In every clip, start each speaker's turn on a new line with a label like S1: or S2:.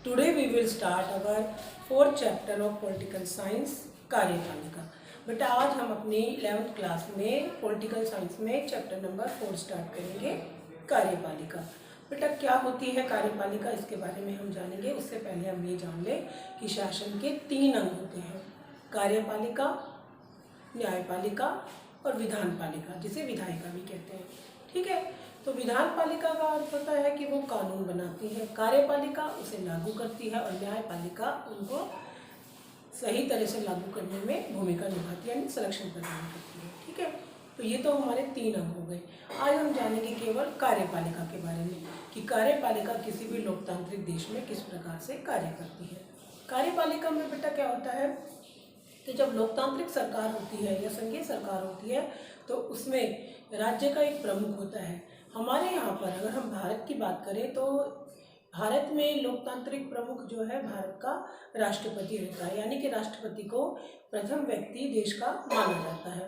S1: Today we will start our fourth chapter of political science कार्यपालिका। बेटा आज हम अपनी 11th क्लास में पॉलिटिकल साइंस में चैप्टर नंबर 4 स्टार्ट करेंगे कार्यपालिका। बेटा क्या होती है कार्यपालिका, इसके बारे में हम जानेंगे। उससे पहले हम ये जान लें कि शासन के 3 अंग होते हैं, कार्यपालिका, न्यायपालिका और विधानपालिका, जिसे विधायिका भी कहते हैं। ठीक है, तो विधानपालिका का अर्थ होता है कि वो कानून बनाती है, कार्यपालिका उसे लागू करती है और न्यायपालिका उनको सही तरह से लागू करने में भूमिका निभाती है, यानी संरक्षण प्रदान करती है। ठीक है, तो ये तो हमारे 3 अंग हो गए। आज हम जानेंगे केवल कार्यपालिका के बारे में कि कार्यपालिका किसी भी लोकतांत्रिक देश में किस प्रकार से कार्य करती है। कार्यपालिका में बेटा क्या होता है कि जब लोकतांत्रिक सरकार होती है या संघीय सरकार होती है तो उसमें राज्य का एक प्रमुख होता है। हमारे यहाँ पर अगर हम भारत की बात करें तो भारत में लोकतांत्रिक प्रमुख जो है भारत का राष्ट्रपति होता है, यानी कि राष्ट्रपति को प्रथम व्यक्ति देश का माना जाता है।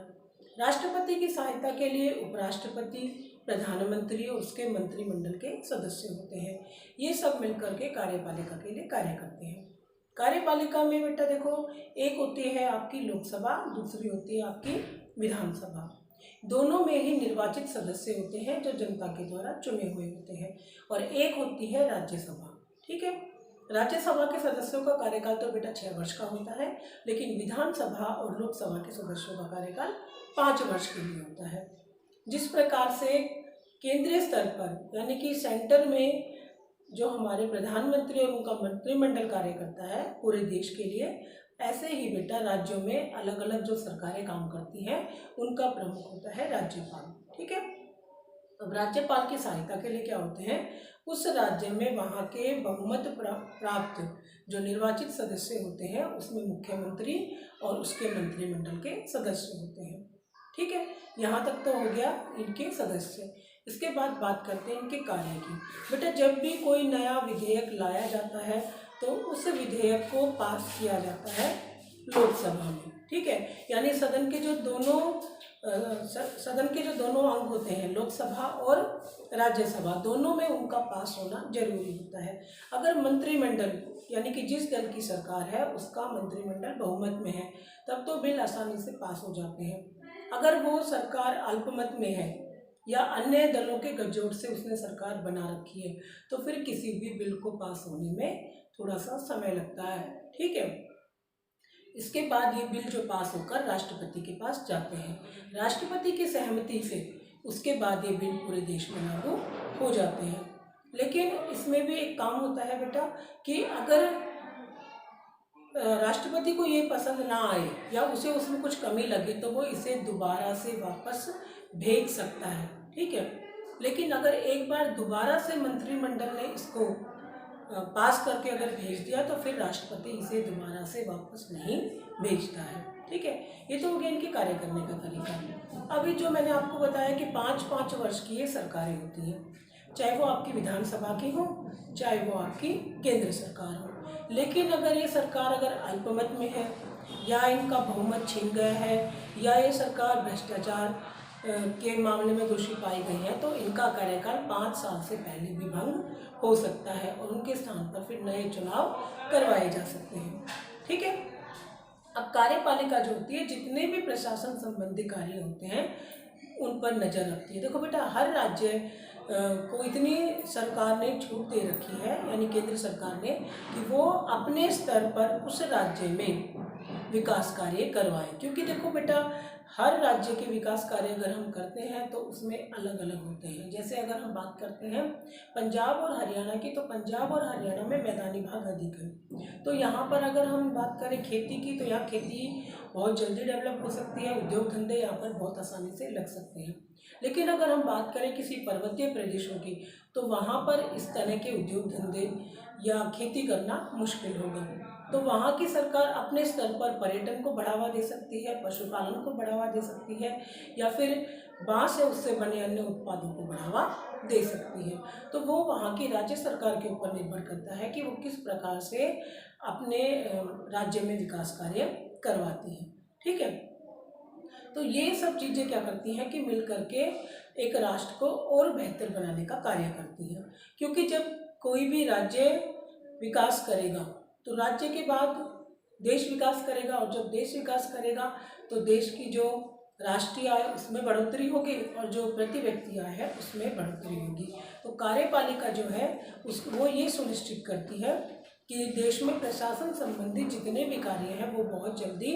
S1: राष्ट्रपति की सहायता के लिए उपराष्ट्रपति, प्रधानमंत्री और उसके मंत्रिमंडल के सदस्य होते हैं। ये सब मिलकर के कार्यपालिका के लिए कार्य करते हैं। कार्यपालिका में बेटा देखो, एक होती है आपकी लोकसभा, दूसरी होती है आपकी विधानसभा। दोनों में ही निर्वाचित सदस्य होते हैं जो जनता के द्वारा चुने हुए होते हैं, और एक होती है राज्यसभा। ठीक है, राज्यसभा के सदस्यों का कार्यकाल तो बेटा 6 वर्ष का होता है, लेकिन विधानसभा और लोकसभा के सदस्यों का कार्यकाल 5 वर्ष के लिए होता है। जिस प्रकार से केंद्रीय स्तर पर यानी कि सेंटर में जो हमारे प्रधानमंत्री और उनका मंत्रिमंडल कार्य करता है पूरे देश के लिए, ऐसे ही बेटा राज्यों में अलग अलग जो सरकारें काम करती हैं उनका प्रमुख होता है राज्यपाल। ठीक है, अब राज्यपाल की सहायता के लिए क्या होते हैं, उस राज्य में वहाँ के बहुमत प्राप्त जो निर्वाचित सदस्य होते हैं उसमें मुख्यमंत्री और उसके मंत्रिमंडल के सदस्य होते हैं। ठीक है, यहाँ तक तो हो गया इनके सदस्य। इसके बाद बात करते हैं इनके कार्य की। बेटा जब भी कोई नया विधेयक लाया जाता है तो उस विधेयक को पास किया जाता है लोकसभा में। ठीक है, यानी सदन के जो दोनों अंग होते हैं, लोकसभा और राज्यसभा, दोनों में उनका पास होना जरूरी होता है। अगर मंत्रिमंडल यानी कि जिस दल की सरकार है उसका मंत्रिमंडल बहुमत में है तब तो बिल आसानी से पास हो जाते हैं। अगर वो सरकार अल्पमत में है या अन्य दलों के गठजोड़ से उसने सरकार बना रखी है तो फिर किसी भी बिल को पास होने में थोड़ा सा समय लगता है। ठीक है, इसके बाद ये बिल जो पास होकर राष्ट्रपति के पास जाते हैं, राष्ट्रपति की सहमति से उसके बाद ये बिल पूरे देश में लागू हो जाते हैं। लेकिन इसमें भी एक काम होता है बेटा कि अगर राष्ट्रपति को ये पसंद ना आए या उसे उसमें कुछ कमी लगे तो वो इसे दोबारा से वापस भेज सकता है। ठीक है, लेकिन अगर एक बार दोबारा से मंत्रिमंडल ने इसको पास करके अगर भेज दिया तो फिर राष्ट्रपति इसे दोबारा से वापस नहीं भेजता है। ठीक है, ये तो हो गया इनके कार्य करने का तरीका। अभी जो मैंने आपको बताया कि 5-5 वर्ष की ये सरकारें होती हैं, चाहे वो आपकी विधानसभा की हो चाहे वो आपकी केंद्र सरकार हो। लेकिन अगर ये सरकार अगर अल्पमत में है या इनका बहुमत छिन गया है या ये सरकार भ्रष्टाचार के मामले में दोषी पाई गई है तो इनका कार्यकाल 5 साल से पहले भी भंग हो सकता है और उनके स्थान पर फिर नए चुनाव करवाए जा सकते हैं। ठीक है, अब कार्यपालिका जो होती है जितने भी प्रशासन संबंधी कार्य होते हैं उन पर नज़र रखती है। देखो बेटा, हर राज्य को इतनी सरकार ने छूट दे रखी है, यानी केंद्र सरकार ने, कि वो अपने स्तर पर उस राज्य में विकास कार्य करवाएं। क्योंकि देखो बेटा, हर राज्य के विकास कार्य अगर हम करते हैं तो उसमें अलग अलग होते हैं। जैसे अगर हम बात करते हैं पंजाब और हरियाणा की, तो पंजाब और हरियाणा में मैदानी भाग अधिक है, तो यहाँ पर अगर हम बात करें खेती की तो यहाँ खेती बहुत जल्दी डेवलप हो सकती है, उद्योग धंधे यहाँ पर बहुत आसानी से लग सकते हैं। लेकिन अगर हम बात करें किसी पर्वतीय प्रदेशों की तो वहाँ पर इस तरह के उद्योग धंधे या खेती करना मुश्किल होगा। तो वहाँ की सरकार अपने स्तर पर पर्यटन को बढ़ावा दे सकती है, पशुपालन को बढ़ावा दे सकती है, या फिर बांस या उससे बने अन्य उत्पादों को बढ़ावा दे सकती है। तो वो वहाँ की राज्य सरकार के ऊपर निर्भर करता है कि वो किस प्रकार से अपने राज्य में विकास कार्य करवाती है। ठीक है, तो ये सब चीज़ें क्या करती हैं कि मिल करके एक राष्ट्र को और बेहतर बनाने का कार्य करती है। क्योंकि जब कोई भी राज्य विकास करेगा तो राज्य के बाद देश विकास करेगा, और जब देश विकास करेगा तो देश की जो राष्ट्रीय आय उसमें बढ़ोतरी होगी और जो प्रति व्यक्ति आय है उसमें बढ़ोतरी होगी। तो कार्यपालिका जो है वो ये सुनिश्चित करती है कि देश में प्रशासन संबंधी जितने भी कार्य हैं वो बहुत जल्दी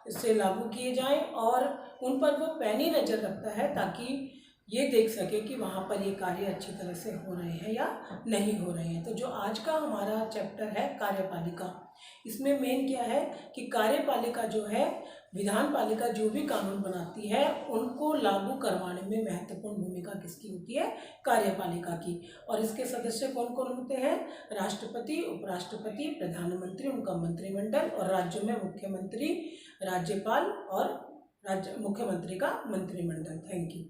S1: इससे लागू किए जाएं और उन पर वो पैनी नज़र रखता है ताकि ये देख सके कि वहाँ पर ये कार्य अच्छी तरह से हो रहे हैं या नहीं हो रहे हैं। तो जो आज का हमारा चैप्टर है कार्यपालिका, इसमें मेन क्या है कि कार्यपालिका जो है विधान पालिका जो भी कानून बनाती है उनको लागू करवाने में महत्वपूर्ण भूमिका किसकी होती है? कार्यपालिका की। और इसके सदस्य कौन कौन होते हैं? राष्ट्रपति, उपराष्ट्रपति, प्रधानमंत्री, उनका मंत्रिमंडल, और राज्यों में मुख्यमंत्री, राज्यपाल और मुख्यमंत्री का मंत्रिमंडल। Thank you.